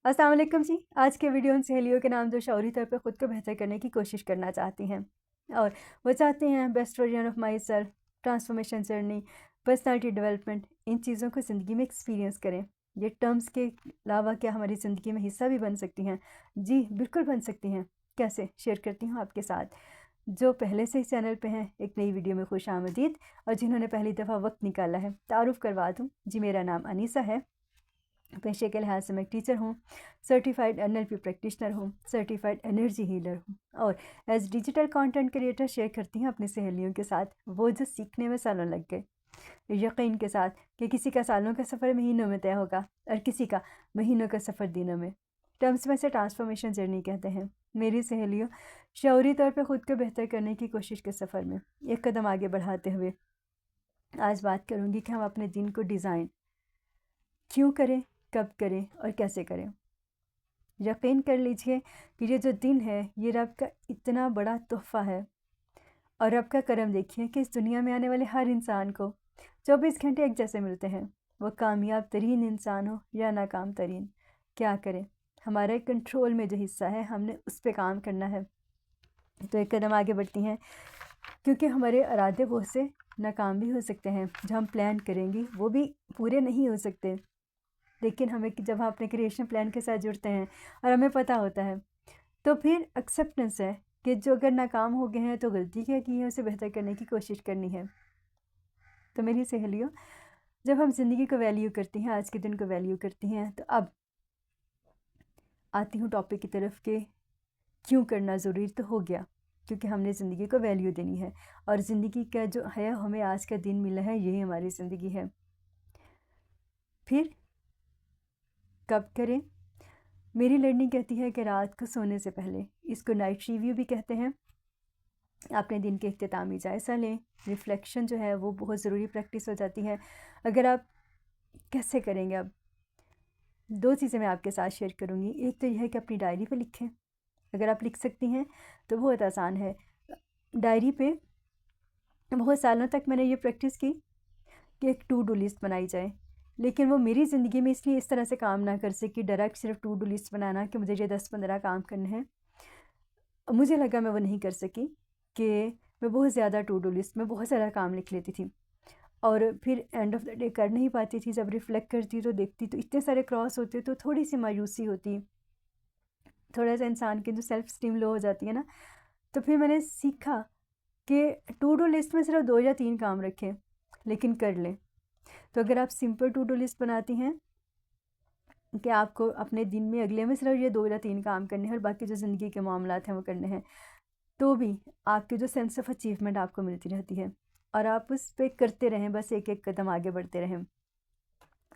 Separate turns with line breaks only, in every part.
अस्सलाम वालेकुम जी। आज के वीडियो उन सहेलियों के नाम जो शौरी तौर पे ख़ुद को बेहतर करने की कोशिश करना चाहती हैं और वो चाहती हैं best version of myself, transformation journey, personality development, इन चीज़ों को ज़िंदगी में एक्सपीरियंस करें। ये टर्म्स के अलावा क्या हमारी ज़िंदगी में हिस्सा भी बन सकती हैं? जी बिल्कुल बन सकती हैं। कैसे? शेयर करती हूँ आपके साथ। जो पहले से इस चैनल पे हैं, एक नई वीडियो में खुश आमदीद, और जिन्होंने पहली दफ़ा वक्त निकाला है, तारुफ़ करवा दूँ जी, मेरा नाम अनीसा है। पेशे के लिहाज से मैं टीचर हूँ, सर्टिफाइड NLP प्रैक्टिशनर हूँ, सर्टिफाइड एनर्जी हीलर हूँ और as digital content creator share करती हूँ अपनी सहेलियों के साथ वो जो सीखने में सालों लग गए, यकीन के साथ कि किसी का सालों का सफ़र महीनों में तय होगा और किसी का महीनों का सफ़र दिनों में। टर्म्स में से ट्रांसफॉर्मेशन जर्नी कहते हैं। मेरी सहेलियों, शौरी तौर पर ख़ुद को बेहतर करने की कोशिश के सफ़र में एक कदम आगे बढ़ाते हुए आज बात करूँगी कि हम अपने दिन को डिज़ाइन क्यों करें, कब करें और कैसे करें। यकीन कर लीजिए कि ये जो दिन है ये रब का इतना बड़ा तोहफ़ा है और रब का करम देखिए कि इस दुनिया में आने वाले हर इंसान को 24 घंटे एक जैसे मिलते हैं। वो कामयाब तरीन इंसान हो या नाकाम तरीन, क्या करें, हमारे कंट्रोल में जो हिस्सा है हमने उस पर काम करना है। तो एक कदम आगे बढ़ती हैं क्योंकि हमारे इरादे बहुत से नाकाम भी हो सकते हैं। जो हम प्लान करेंगे वो भी पूरे नहीं हो सकते, लेकिन हमें जब हम अपने क्रिएशन प्लान के साथ जुड़ते हैं और हमें पता होता है तो फिर एक्सेप्टेंस है कि जो अगर नाकाम हो गए हैं तो गलती क्या की है, उसे बेहतर करने की कोशिश करनी है। तो मेरी सहेलियों, जब हम ज़िंदगी को वैल्यू करती हैं, आज के दिन को वैल्यू करती हैं, तो अब आती हूँ टॉपिक की तरफ के क्यों करना ज़रूरी तो हो गया, क्योंकि हमने ज़िंदगी को वैल्यू देनी है और ज़िंदगी का जो है हमें आज का दिन मिला है यही हमारी ज़िंदगी है। फिर कब करें? मेरी लर्निंग कहती है कि रात को सोने से पहले, इसको नाइट रिव्यू भी कहते हैं, अपने दिन के इख्तितामी जायज़ा लें। रिफ़्लेक्शन जो है वो बहुत ज़रूरी प्रैक्टिस हो जाती है। अगर आप कैसे करेंगे, अब 2 चीज़ें मैं आपके साथ शेयर करूँगी। एक तो यह है कि अपनी डायरी पे लिखें, अगर आप लिख सकती हैं तो बहुत आसान है। डायरी पे बहुत सालों तक मैंने ये प्रैक्टिस की कि एक टू डू लिस्ट बनाई जाए, लेकिन वो मेरी ज़िंदगी में इसलिए इस तरह से काम ना कर सकी, डायरेक्ट सिर्फ टू डू लिस्ट बनाना कि मुझे ये 10-15 काम करने हैं। मुझे लगा मैं वो नहीं कर सकी कि मैं बहुत ज़्यादा टू डू लिस्ट में बहुत सारा काम लिख लेती थी और फिर एंड ऑफ द डे कर नहीं पाती थी। जब रिफ़्लेक्ट करती तो देखती तो इतने सारे क्रॉस होते तो थोड़ी सी मायूसी होती, थोड़ा सा इंसान की जो सेल्फ स्टीम लो हो जाती है ना। तो फिर मैंने सीखा कि टू डू लिस्ट में सिर्फ 2 या 3 काम रखें, लेकिन कर लें। तो अगर आप सिंपल टू डू लिस्ट बनाती हैं कि आपको अपने दिन में अगले में सिर्फ ये 2 या 3 काम करने हैं और बाकी जो ज़िंदगी के मामलात हैं वो करने हैं, तो भी आपके जो सेंस ऑफ अचीवमेंट आपको मिलती रहती है और आप उस पे करते रहें, बस एक एक कदम आगे बढ़ते रहें।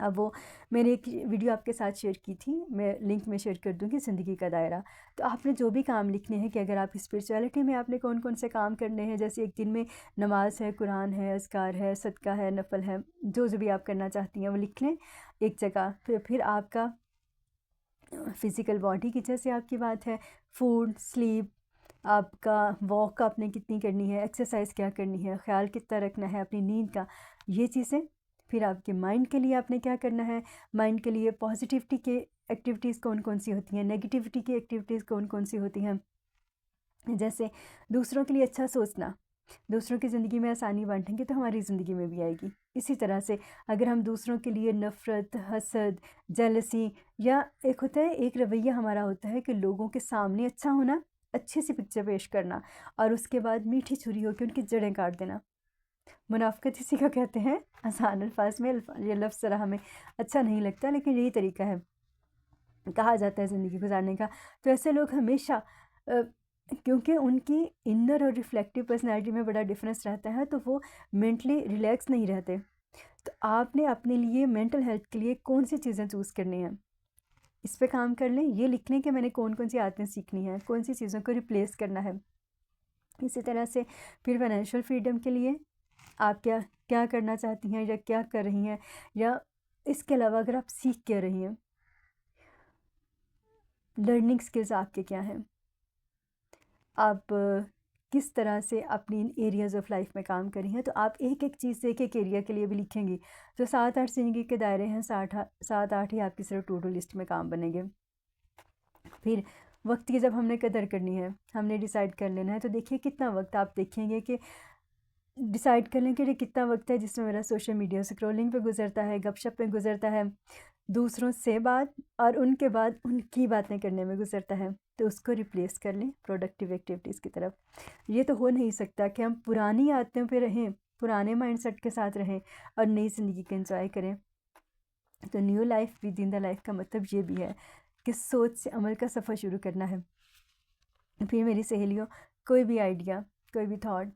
अब वो मैंने एक वीडियो आपके साथ शेयर की थी, मैं लिंक में शेयर कर दूँगी, ज़िंदगी का दायरा। तो आपने जो भी काम लिखने हैं कि अगर आप स्पिरिचुअलिटी में आपने कौन कौन से काम करने हैं, जैसे एक दिन में नमाज है, कुरान है, अज़कार है, सदका है, नफल है, जो जो भी आप करना चाहती हैं वो लिख लें एक जगह। फिर आपका फ़िज़िकल बॉडी की जैसे आपकी बात है, फूड, स्लीप, आपका वॉक आपने कितनी करनी है, एक्सरसाइज क्या करनी है, ख्याल कितना रखना है अपनी नींद का, ये चीज़ें। फिर आपके माइंड के लिए आपने क्या करना है, माइंड के लिए पॉजिटिविटी के एक्टिविटीज़ कौन कौन सी होती हैं, नेगेटिविटी की एक्टिविटीज़ कौन कौन सी होती हैं। जैसे दूसरों के लिए अच्छा सोचना, दूसरों की ज़िंदगी में आसानी बांटेंगे तो हमारी ज़िंदगी में भी आएगी। इसी तरह से अगर हम दूसरों के लिए नफ़रत, हसद, जेलसी, या एक होता है, एक रवैया हमारा होता है कि लोगों के सामने अच्छा होना, अच्छी सी पिक्चर पेश करना और उसके बाद मीठी छुरी होकर उनकी जड़ें काट देना। मुनाफ़िक़त इसी को कहते हैं। आसान अल्फाज में ये लफ्ज़ ज़रा हमें अच्छा नहीं लगता, लेकिन यही तरीका है, कहा जाता है ज़िंदगी गुजारने का। तो ऐसे लोग हमेशा क्योंकि उनकी इनर और रिफ्लेक्टिव पर्सनैलिटी में बड़ा डिफरेंस रहता है, तो वो मेंटली रिलैक्स नहीं रहते। तो आपने अपने लिए मेंटल हेल्थ के लिए कौन सी चीज़ें चूज़ करनी हैं, इस पे काम कर लें। ये लिख लें कि मैंने कौन कौन सी आदतें सीखनी हैं, कौन सी चीज़ों को रिप्लेस करना है। इसी तरह से फिर फाइनेंशियल फ्रीडम के लिए आप क्या क्या करना चाहती हैं या क्या कर रही हैं, या इसके अलावा अगर आप सीख क्या रही हैं, लर्निंग स्किल्स आपके क्या हैं, आप किस तरह से अपनी इन एरियाज़ ऑफ लाइफ में काम करी हैं। तो आप एक एक चीज़ से एक एक एरिया के लिए भी लिखेंगी तो 7-8 ज़िंदगी के दायरे हैं, 7-8 ही आपकी सिर्फ टू डू लिस्ट में काम बनेंगे। फिर वक्त की जब हमने कदर करनी है, हमने डिसाइड कर लेना है, तो देखिए कितना वक्त आप देखेंगे कि डिसाइड कर लें कि ये कितना वक्त है जिसमें मेरा सोशल मीडिया स्क्रॉलिंग पे गुजरता है, गपशप पे गुजरता है, दूसरों से बात और उनके बाद उनकी बातें करने में गुजरता है। तो उसको रिप्लेस कर लें प्रोडक्टिव एक्टिविटीज़ की तरफ। ये तो हो नहीं सकता कि हम पुरानी आदतों पे रहें, पुराने माइंडसेट के साथ रहें और नई ज़िंदगी को एंजॉय करें। तो new life with in the life का मतलब ये भी है कि सोच से अमल का सफ़र शुरू करना है। फिर मेरी सहेलियों, कोई भी आइडिया, कोई भी थॉट,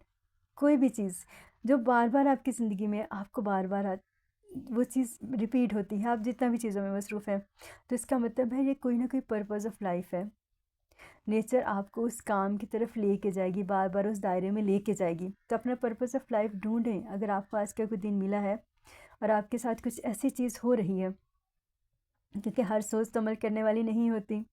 कोई भी चीज़ जो बार बार आपकी ज़िंदगी में आपको बार बार वो चीज़ रिपीट होती है, आप जितना भी चीज़ों में मसरूफ़ हैं, तो इसका मतलब है ये कोई ना कोई पर्पज़ ऑफ लाइफ है। नेचर आपको उस काम की तरफ लेके जाएगी, बार बार उस दायरे में लेके जाएगी। तो अपना पर्पज़ ऑफ लाइफ ढूंढें। अगर आपको आज का कोई दिन मिला है और आपके साथ कुछ ऐसी चीज़ हो रही है, क्योंकि हर सोच तो अमल करने वाली नहीं होती।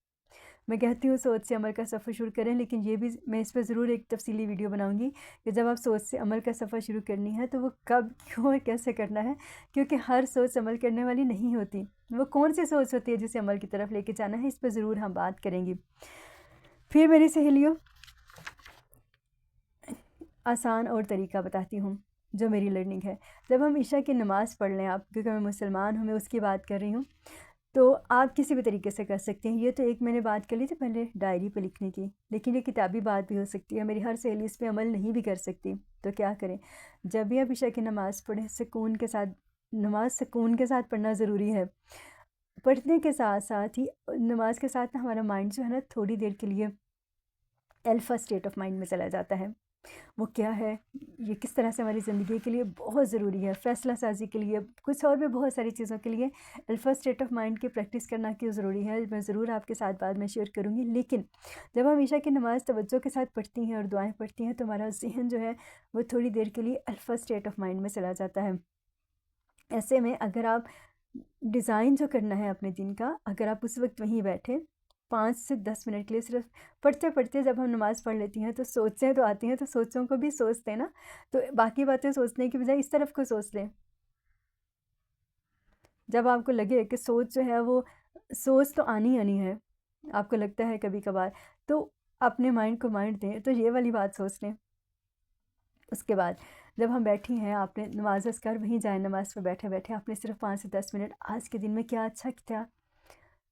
मैं कहती हूँ सोच से अमल का सफ़र शुरू करें, लेकिन ये भी मैं इस पर ज़रूर एक तफसीली वीडियो बनाऊंगी कि जब आप सोच से अमल का सफ़र शुरू करनी है तो वो कब, क्यों और कैसे करना है, क्योंकि हर सोच अमल करने वाली नहीं होती। वो कौन सी सोच होती है जिसे अमल की तरफ लेके जाना है, इस पर ज़रूर हम बात करेंगे। फिर मेरी सहेलियों, आसान और तरीका बताती हूँ जो मेरी लर्निंग है। जब हम ईशा की नमाज़ पढ़ लें, आप, क्योंकि मैं मुसलमान हूँ, मैं उसकी बात कर रही हूँ, तो आप किसी भी तरीके से कर सकते हैं। ये तो एक मैंने बात कर ली थी पहले डायरी पे लिखने की, लेकिन ये किताबी बात भी हो सकती है। मेरी हर सहेली इस पे अमल नहीं भी कर सकती, तो क्या करें? जब भी आप ईशा की नमाज़ पढ़ें, सुकून के साथ, नमाज सुकून के साथ पढ़ना ज़रूरी है। पढ़ने के साथ साथ ही नमाज के साथ ना हमारा माइंड जो है ना, थोड़ी देर के लिए अल्फ़ा स्टेट ऑफ माइंड में चला जाता है। वो क्या है, ये किस तरह से हमारी ज़िंदगी के लिए बहुत ज़रूरी है, फ़ैसला साजी के लिए, कुछ और भी बहुत सारी चीज़ों के लिए अल्फ़ा स्टेट ऑफ माइंड की प्रैक्टिस करना क्यों ज़रूरी है, मैं ज़रूर आपके साथ बाद में शेयर करूँगी। लेकिन जब हम ईशा की नमाज़ तवज्जो के साथ पढ़ती हैं और दुआएं पढ़ती हैं, तो हमारा ज़हन जो है वो थोड़ी देर के लिए अल्फ़ा स्टेट ऑफ माइंड में चला जाता है। ऐसे में अगर आप डिज़ाइन जो करना है अपने दिन का, अगर आप उस वक्त वहीं बैठे 5 से 10 मिनट के लिए सिर्फ पढ़ते पढ़ते, जब हम नमाज़ पढ़ लेती हैं तो सोचें तो आती हैं, तो सोचों को भी सोचते हैं ना, तो बाकी बातें सोचने की बजाय इस तरफ को सोच लें। जब आपको लगे कि सोच जो है वो, सोच तो आनी आनी है, आपको लगता है कभी कभार, तो अपने माइंड को माइंड दें, तो ये वाली बात सोच लें। उसके बाद जब हम बैठी हैं, आपने नमाज कर वहीं जाए नमाज पर बैठे बैठे आपने सिर्फ 5 से 10 मिनट, आज के दिन में क्या अच्छा किया,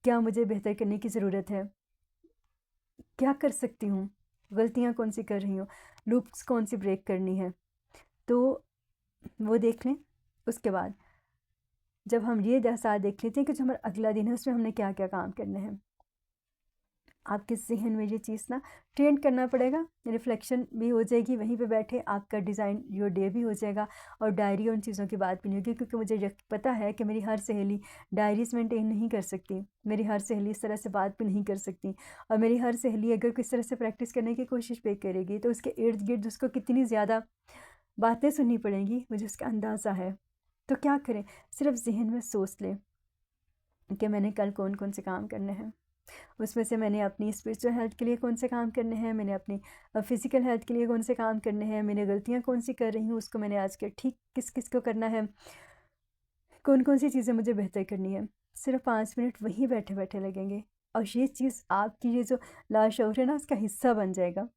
क्या मुझे बेहतर करने की ज़रूरत है, क्या कर सकती हूँ, गलतियाँ कौन सी कर रही हूँ, लूप्स कौन सी ब्रेक करनी है, तो वो देख लें। उसके बाद जब हम ये जैसा देख लेते हैं कि जो हमारा अगला दिन है उसमें हमने क्या क्या काम करने हैं, आपके ज़हन में ये चीज़ ना ट्रेन करना पड़ेगा। रिफ्लेक्शन भी हो जाएगी वहीं पे बैठे, आपका डिज़ाइन योर डे भी हो जाएगा, और डायरी उन चीज़ों की बात भी नहीं होगी, क्योंकि मुझे पता है कि मेरी हर सहेली डायरीज मेंटेन नहीं कर सकती, मेरी हर सहेली इस तरह से बात भी नहीं कर सकती, और मेरी हर सहेली अगर किस तरह से प्रैक्टिस करने की कोशिश भी करेगी तो उसके इर्द गिर्द उसको कितनी ज़्यादा बातें सुननी पड़ेंगी, मुझे उसका अंदाज़ा है। तो क्या करें, सिर्फ जहन में सोच लें कि मैंने कल कौन कौन से काम करने हैं, उसमें से मैंने अपनी स्पिरिचुअल हेल्थ के लिए कौन से काम करने हैं, मैंने अपनी फ़िज़िकल हेल्थ के लिए कौन से काम करने हैं, मैंने गलतियाँ कौन सी कर रही हूँ उसको मैंने आज के ठीक किस किस को करना है, कौन कौन सी चीज़ें मुझे बेहतर करनी है। सिर्फ 5 मिनट वहीं बैठे बैठे लगेंगे, और ये चीज़ आपकी ये जो लाशऊर है ना, उसका हिस्सा बन जाएगा।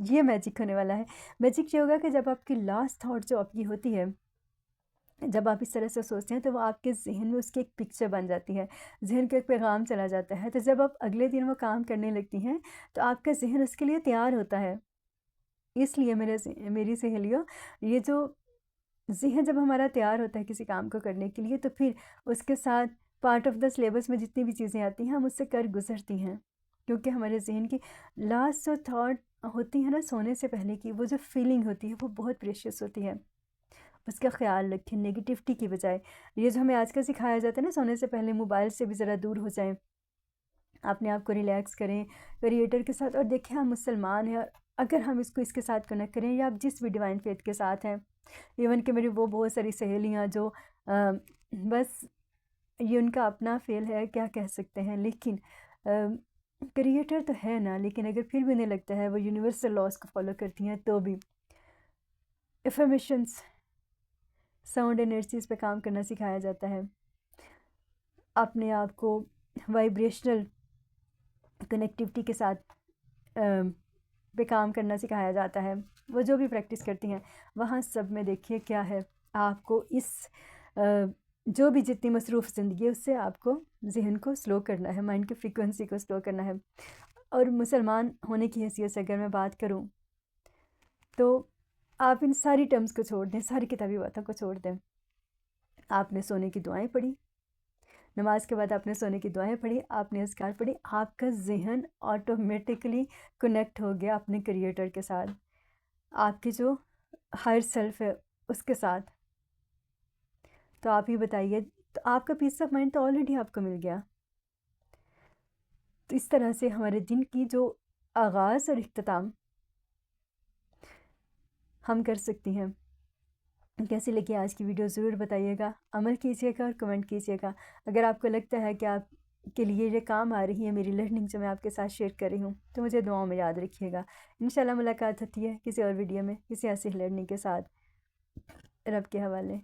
ये मैजिक होने वाला है। मैजिक ये होगा कि जब आपकी लास्ट थाट जो आपकी होती है, जब आप इस तरह से सोचते हैं, तो वो आपके ज़हन में उसकी एक पिक्चर बन जाती है, ज़हन का एक पैगाम चला जाता है। तो जब आप अगले दिन वो काम करने लगती हैं, तो आपका ज़हन उसके लिए तैयार होता है। इसलिए मेरी सहेलियों, ये जो ज़हन जब हमारा तैयार होता है किसी काम को करने के लिए, तो फिर उसके साथ पार्ट ऑफ द सिलेबस में जितनी भी चीज़ें आती हैं हम उससे कर गुज़रती हैं, क्योंकि हमारे ज़हन की लास्ट जो थाट होती है ना सोने से पहले की, वो जो फीलिंग होती है वो बहुत प्रेशियस होती है। उसका ख़्याल रखें नेगेटिविटी की बजाय। ये जो हमें आजकल सिखाया जाता है ना, सोने से पहले मोबाइल से भी ज़रा दूर हो जाएं, अपने आप को रिलैक्स करें क्रिएटर के साथ। और देखें, हम मुसलमान हैं, और अगर हम इसको इसके साथ कनेक्ट करें, या आप जिस भी डिवाइन फेथ के साथ हैं, इवन कि मेरी वो बहुत सारी सहेलियाँ जो बस ये उनका अपना फेल है, क्या कह सकते हैं, लेकिन क्रिएटर तो है ना, लेकिन अगर फिर भी उन्हें लगता है वो यूनिवर्सल लॉज को फॉलो करती हैं, तो भी एफर्मेशंस, साउंड एनर्जीज़ पे काम करना सिखाया जाता है। अपने आप को वाइब्रेशनल कनेक्टिविटी के साथ पे काम करना सिखाया जाता है। वो जो भी प्रैक्टिस करती हैं वहाँ सब में देखिए क्या है, आपको इस जो भी जितनी मसरूफ़ ज़िंदगी है उससे आपको ज़हन को स्लो करना है, माइंड की फ्रीक्वेंसी को स्लो करना है। और मुसलमान होने की हैसियत से अगर मैं बात करूँ तो आप इन सारी टर्म्स को छोड़ दें, सारी किताबी बातों को छोड़ दें। आपने सोने की दुआएं पढ़ी, नमाज के बाद आपने सोने की दुआएं पढ़ी, आपने अज़कार पढ़ी, आपका ज़हन ऑटोमेटिकली कनेक्ट हो गया अपने क्रिएटर के साथ, आपकी जो हायर सेल्फ है उसके साथ। तो आप ही बताइए, तो आपका पीस ऑफ माइंड तो ऑलरेडी आपको मिल गया। तो इस तरह से हमारे दिन की जो आगाज़ और इख्तिताम हम कर सकती हैं। कैसी लगी आज की वीडियो ज़रूर बताइएगा, अमल कीजिएगा और कमेंट कीजिएगा। अगर आपको लगता है कि आपके लिए ये काम आ रही है मेरी लर्निंग जो मैं आपके साथ शेयर कर रही हूँ, तो मुझे दुआओं में याद रखिएगा। इंशाल्लाह मुलाकात होती है किसी और वीडियो में किसी ऐसी लर्निंग के साथ। रब के हवाले।